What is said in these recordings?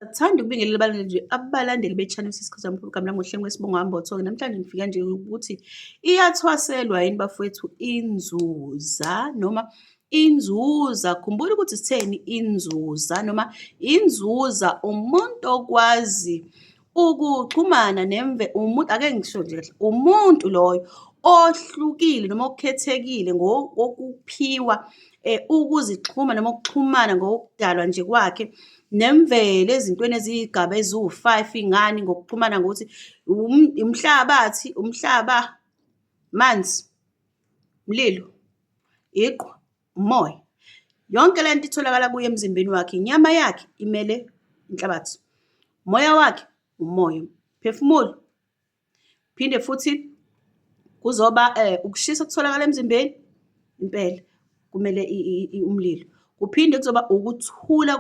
Ngithanda ukubingelela abalandeli be-Channel Sisikhosana Program la ngohlelo lwesibongo Ambotho-ke. Namhlanje ngifika nje ukuthi iyathwaselwa yini bafowethu inzuza noma inzuza. Khumbula ukuthi sitheni inzuza noma inzuza umuntu okwazi ukuxhumana umuntu, ake ngisho nje kahle, umuntu loyo ohlukile noma okukhethekile ngokuphiwa ukuzixhuma noma ukuxhumana ngokudalwa nje kwakhe nemvelo ezintweni eziyigaba eziwu-5 ingani ngokuxhumana ngokuthi umhlabathi, umhlaba, manzi, mlilo, iqhwa, umoya. Yonke le nto itholakala kuye emzimbeni wakhe. Inyama yakhe imele inhlabathi, umoya wakhe umoya, phefumulo. Phinde futhi kuzoba ukushisa kutholakala emzimbeni, impela kumele umlilo. Kuphinde kuzoba ukuthula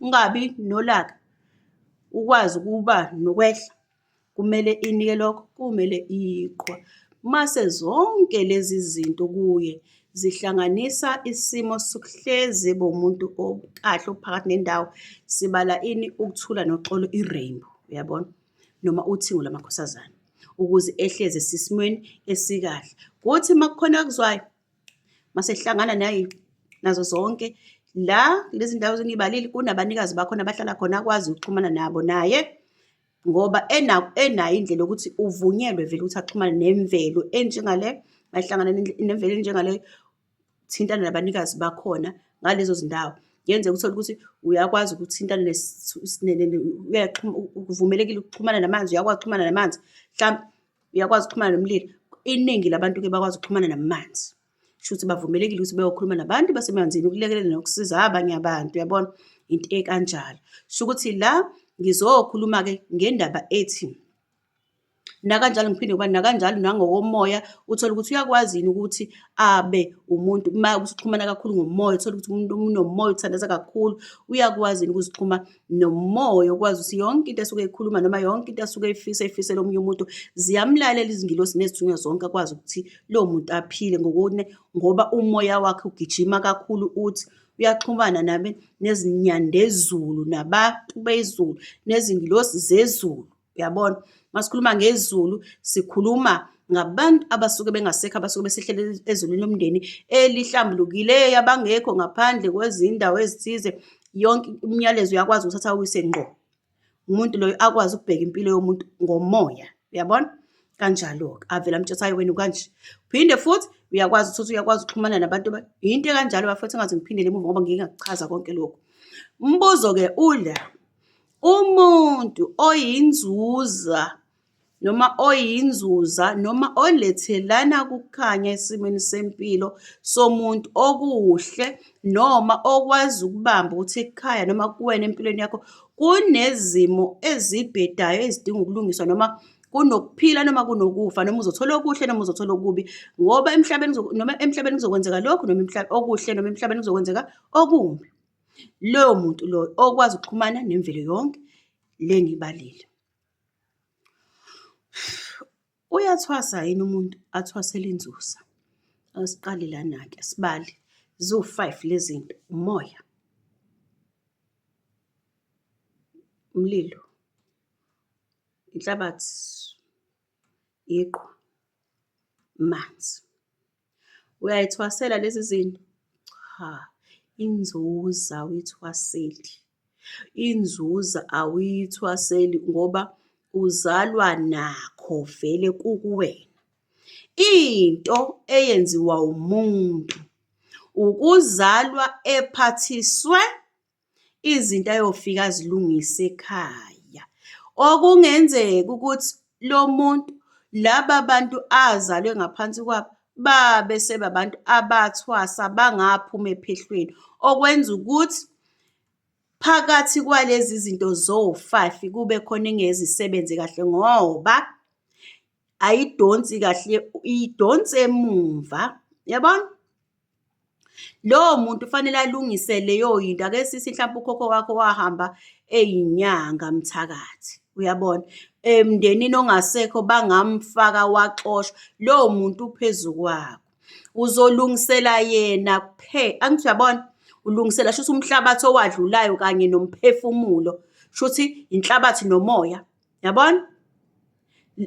ungabi nolaka, ukwazi ukuba nokwehla, kumele inike lokho, kumele iqhwa. Mase zonke lezi zinto kuye zihlanganisa isimo sokuhlezi umuntu okahle ophakathi nendawo. Sibala ini? Ukuthula noxolo, i-rainbow, uyabona, noma uthingo lamakhosazana, ukuze ehlezi esesimweni esikahle. Kuthi uma kukhona akuzwayo, mase hlangana nazo zonke lezi ndawo engibalile, kunabanikazi bakhona abahlala khona akwazi ukuxhumana nabo naye, ngoba enayo indlela yokuthi uvunyelwe vele ukuthi axhumane nemvelo enjengale. Mayihlangana nemvelo enjengaleyo, thintana nabanikazi bakhona ngalezo zindawo. Kuyenzeka uthole ukuthi uyakwazi ukuthintana uvumelekile ukuxhumana namanzi, uyakwazi ukuxhumana namanzi, mhlawumbe uyakwazi ukuxhumana nomlilo. Iningi labantu-ke bakwazi ukuxhumana namanzi, shuthi bavumelekile ukuthi beyokhuluma nabantu basemanzini, ukulekelela nokusiza abanye abantu, uyabona, into ekanjalo. Sho ukuthi la ngizokhuluma-ke ngendaba ethi nakanjalo ngiphinde ngoba nakanjalo nangokomoya, uthole ukuthi uyakwazi yini ukuthi abe umuntu uma usuxhumana kakhulu ngomoya, uthole ukuthi umuntu unomoya uthandaza kakhulu, uyakwazi yini ukuzixhuma nomoya, ukwazi ukuthi yonke into esuke eyikhuluma noma yonke into asuke eyifisela omunye umuntu ziyamlalela izingilosi nezithunywa zonke, akwazi ukuthi lowo muntu aphile ngoba umoya wakhe ugijima kakhulu. Uthi uyaxhumana nezinyandezulu, nabantu bezulu, nezingilosi zezulu, uyabona. Masikhuluma ngezulu, sikhuluma ngabantu abasuke bengasekho, abasuke besehlele ezulwini lomndeni elihlambulukile, abangekho ngaphandle kwezindawo ezithize. Yonke imiyalezo uyakwazi ukuthatha uyise ngqo, umuntu loyo akwazi ukubheka impilo yomuntu ngomoya, uyabona, kanjalo-ke avela amtshathayo wena kanje. Phinde futhi uyakwazi ukuxhumana nabantu into ekanjalo bafethu, engathi ngiphindele emuva ngoba ngike ngakuchaza konke lokhu. Umbuzo-ke ula, umuntu oyinzuza noma olethelana kukhanya esimweni sempilo somuntu okuhle noma okwazi ukubamba ukuthi ekhaya noma kuwena empilweni yakho kunezimo ezibhedayo ezidinga ukulungiswa, noma kunokuphila noma kunokufa, noma uzothola okuhle noma uzothola okubi, ngoba emhlabeni kuzokwenzeka lokhu noma okuhle, noma emhlabeni kuzokwenzeka okubi. Loyo muntu loyo okwazi ukuxhumana nemvelo yonke le ngibalile. Uyathwasa yini umuntu athwasela inzuza? Asiqale lana-ke sibale, ziwu-5 lezi zinto: umoya, umlilo, inhlabathi, iqhwa, manzi. Uyayithwasela lezi zinto? Cha, inzuza awuyithwaseli. Inzuza awuyithwaseli ngoba uzalwa nakho vele kukuwena. Into eyenziwa umuntu ukuzalwa ephathiswe izinto ayofika azilungise ekhaya. Okungenzeka ukuthi lo muntu, laba bantu azalwe ngaphansi kwabo, babe sebabantu abathwasa bangaphuma ephehlweni, okwenza ukuthi phakathi kwalezi zinto zo-5 kube khona engezisebenzi kahle, ngoba ayidonsi kahle, idonse emumva, yabona. Lowo muntu ufanele alungise leyo yinto. Ake sithi mhlawumbe ukhokho wakho wahamba eyinyanga mthakathi, uyabona, emndenini ongasekho bangamfaka waxoshwa, lowo muntu uphezu kwakho, uzolungisela yena angithi uyabona, ulungisela shuthi umhlabathi owadlulayo kanye nomphefumulo. Shuthi inhlabathi nomoya, yabona?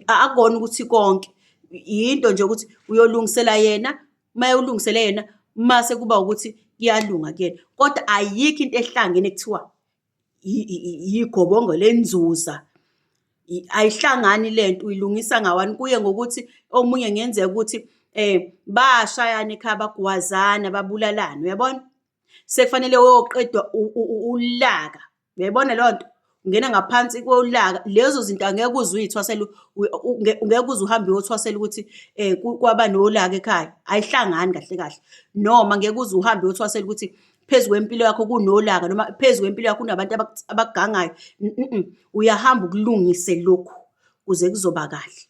Akukona ukuthi konke. Yinto nje ukuthi uyolungisela yena, mayewulungisele yena, mase kuba ukuthi kuyalunga kuyena. Kodwa ayikho into ehlangene kuthiwa yigobongo lenzuza. Ayihlangani lento, uyilungisa ngawani. Kuye ngokuthi omunye kungenzeka ukuthi bashayana ekhaya bagwazana babulalana, uyabona? Sekufanele uyoqedwa ulaka, uyayibona leyo nto? Ungena ngaphansi kolaka, lezo zinto angeke uze uy'thwasele, ngeke uze uhambe uyothwasela ukuthi kwaba nolaka ekhaya. Ayihlangani kahle kahle. Noma ngeke uze uhambe uyothwasela ukuthi phezu kwempilo yakho kunolaka noma phezu kwempilo yakho kunabantu abakugangayo. Uyahamba ukulungise lokhu ukuze kuzoba kahle.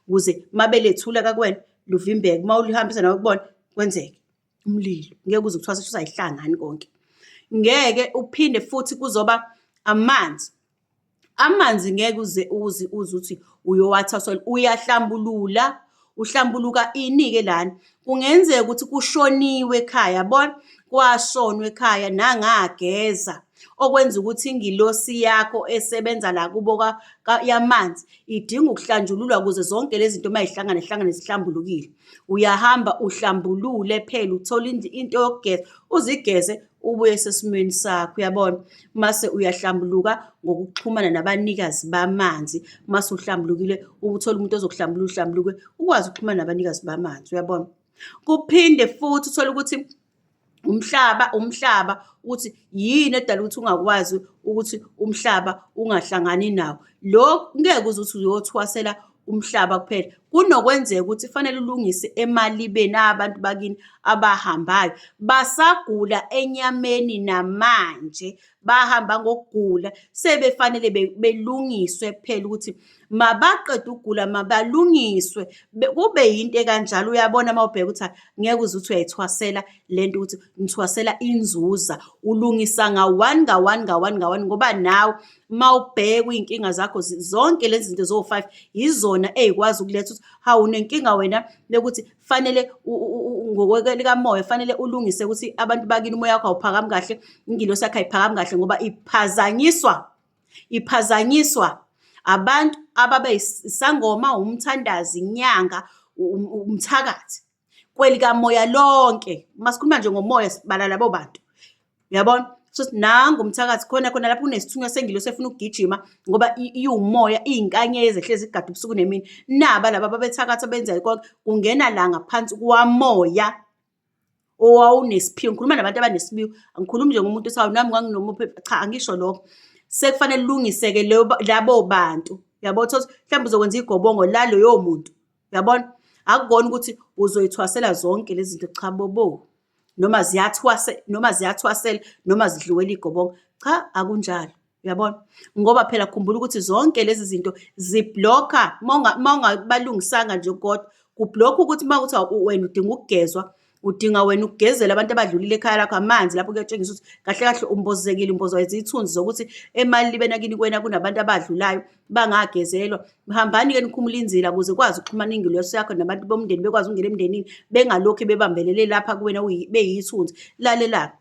Ukuze mabelethula kakuwena luvimbeke, uma ulihambisa nawe kubona kwenzeke. Umlilo ngeke uze ukuthwase shuthi ayihlangani konke. Ngeke uphinde futhi kuzoba amanzi. Amanzi ngeke uze uthi uyowathwasela, uyahlambulula, uhlambuluka ini-ke lana. Kungenzeka ukuthi kushoniwe ekhaya, yabona? Kwashonwa ekhaya nangageza, okwenza ukuthi ingilosi yakho esebenza la kubo yamanzi idinga ukuhlanjululwa ukuze zonke lezi zinto mayihlangane zihlambulukile. Uyahamba uhlambulule phela, uthole into yokugeza, uzigeze ubuye sesimweni sakho, uyabona? Mase uyahlambuluka ngokuxhumana nabanikazi bamanzi. Mase uhlambulukile uthole umuntu ozokuhlambulula, uhlambuluke ukwazi ukuxhumana nabanikazi bamanzi, uyabona? Kuphinde futhi uthole ukuthi umhlaba ukuthi yini edala ukuthi ungakwazi ukuthi umhlaba ungahlangani nawo. Lokhu ngeke uze uthi uyothwasela umhlaba kuphela. Kunokwenzeka ukuthi fanele ulungise emalibeni abantu bakini abahambayo. Basagula enyameni namanje, bahamba ngokugula, sebefanele belungiswe phela ukuthi mabaqeda ukugula mabalungiswe. Kube yinto ekanjalo, uyabona mawubheka ukuthi ngeke uze uthi uyayithwasela lento ukuthi ngithwasela inzuza. Ulungisa ngawani ngoba nawe mawubheka iy'nkinga zakho zonke lezi zinto zo-5 yizona ey'kwazi ukuletha ukuthi hawu unenkinga wena bekuthi fanele ngokwelikamoya fanele ulungise ukuthi abantu bakini umoya wakho awuphakami kahle, ingilosi yakho ayiphakami kahle ngoba iphazanyiswa abantu ababe isangoma, umthandazi, inyanga, umthakathi. Kwelikamoya lonke, masikhuluma nje ngomoya sibala labo bantu, uyabona? So nangu umthakathi khona lapho kunesithunywa sengilosi efuna ukugijima ngoba iwumoya, iy'nkanyezi ehlezi igada ubusuku nemini. Naba laba babethakatha benza konke, kungena la ngaphansi kwamoya owawunesiphiwo. Ngikhuluma nabantu abanesiphiwo, angikhulumi nje ngomuntu othi hawu nami nganginomuphi, cha angisho lokho. Sekufanele ulungise-ke labo bantu, uyabo? Uthole ukuthi mhlawumbe uzokwenza igobongo laloyo muntu, uyabona? Akukona ukuthi uzoyithwasela zonke lezi zinto, cha bobo. Noma ziyathwasela noma zidluwela igobongo. Cha, akunjalo, uyabona? Ngoba phela khumbula ukuthi zonke lezi zinto ziblokha ungabalungisanga nje kodwa, kublokha ukuthi uma kuthi wena udinga ukugezwa, udinga wena ukugezela abantu abadlulile ekhaya lakho amanzi, lapho kuyatshengisa ukuthi kahle kahle umbozekile, umbozwa izithunzi zokuthi emalibeni akini kwena kunabantu abadlulayo bangagezelwa. Hambani-ke nikhumule inzila ukuze kwazi ukuxhumana ingilosi yakho nabantu bomndeni, bekwazi ukungena emndenini bengalokhu bebambelele lapha kuwena beyithunzi. Lalela,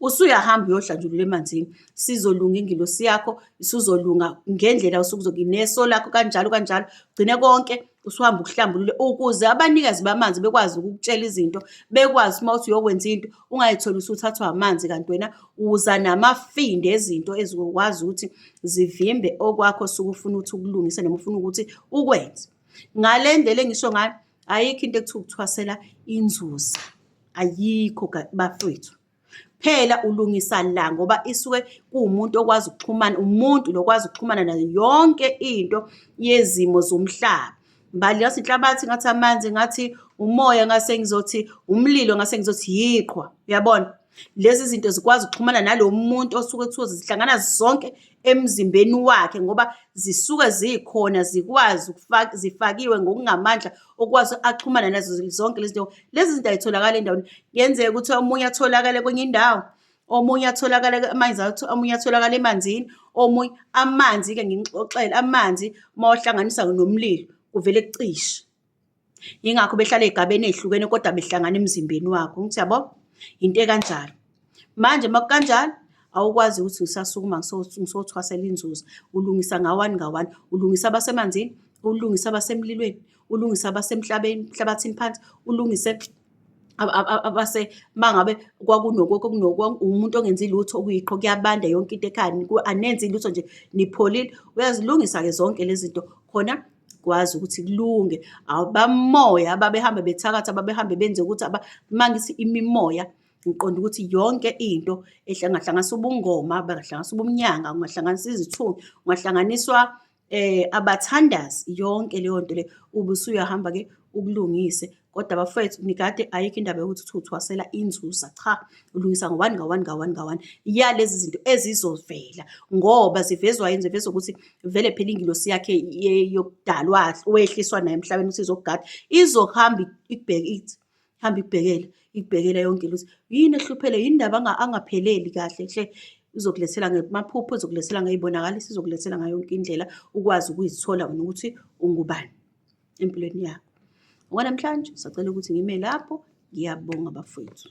usuyahamba uyohlanjulula emanzini, sizolunga ingilosi yakho, isuzolunga ngendlela neso lakho kanjalo gcine konke usuhamba ukuhlambulule ukuze abanikazi bamanzi bekwazi ukukutshela izinto, bekwazi uma uthi uyokwenza into ungayitholi usuthathwa amanzi kanti wena uza namafinde ezinto ezikwazi ukuthi zivimbe okwakho osuke ufuna ukuthi ukulungise noma ufuna ukuthi ukwenze. Ngale ndlela engisho ngayo, ayikho into ekuthiwa ukuthwasela inzuza, ayikho bafowethu. Phela ulungisa la ngoba isuke kuwumuntu okwazi ukuxhumana, umuntu lokwazi ukuxhumana nayo yonke into yezimo zomhlaba. Mbali ngathi inhlabathi, ngathi amanzi, ngathi umoya, ngase ngizothi umlilo, ngase ngizothi yiqhwa, uyabona? Lezi zinto zikwazi ukuxhumana nalo muntu osuke kuthiwa zihlangana zonke emzimbeni wakhe ngoba zisuke zikhona, zikwazi zifakiwe ngokungamandla okwazi axhumana nazo zonke lezi zinto. Lezi zinto ayitholakala endaweni. Kuyenzeka ukuthi omunye atholakale kwenye indawo, omunye atholakale amanzi, omunye atholakale emanzini, omunye amanzi-ke ngingixoxele, amanzi mawahlanganisa nomlilo kuvele kucishe. Yingakho behlala ey'gabeni ey'hlukene kodwa behlangana emzimbeni wakho. Ngithi yabo, into ekanjalo. Manje makukanjalo awukwazi ukuthi ngisasukuma ngisothwasela inzuzo. Ulungisa nga-one nga-one, ulungisa abasemanzini, ulungise abasemlilweni, ulungise emhlabathini phansi, ulungise mangabe umuntu ongenzi lutho okuyiqhwa kuyabanda yonke into ekhaya, anenzi lutho nje nipholile. Uyazilungisa-ke zonke lezi zinto khona kwazi ukuthi kulunge. Abamoya ababehambe bethakatha, ababehambe benze ukuthi mangithi imimoya, ngiqonda ukuthi yonke into engahlanganisa ubungoma, bangahlanganisa ubunyanga, kungahlanganisa izithungi, kungahlanganiswa abathandazi, yonke leyo nto leyo ube usuyahamba-ke ukulungise. Kodwa bafowethu nikade ayikho indaba yokuthi uthwasela inzuza, cha, ulungisa ngo-one nga-one nga-one nga-one. Yalezi zinto ezizovela ngoba zivezwa yini? Zivezwa ukuthi vele phela ingilosi yakhe yokudalwa wehliswa nayo emhlabeni ukuthi izokugada, izohamba ikubheke ithi, hamba ikubhekela yonke lutho. Yini ehluphele? Yini indaba angapheleli kahle hle? Izokulethela ngemaphupho, izokulethela ngey'bonakaliso, izokulethela ngayo yonke indlela ukwazi ukuzithola wena ukuthi ungubani empilweni yakho. Okwanamhlanje ngisacela ukuthi ngime lapho. Ngiyabonga bafowethu.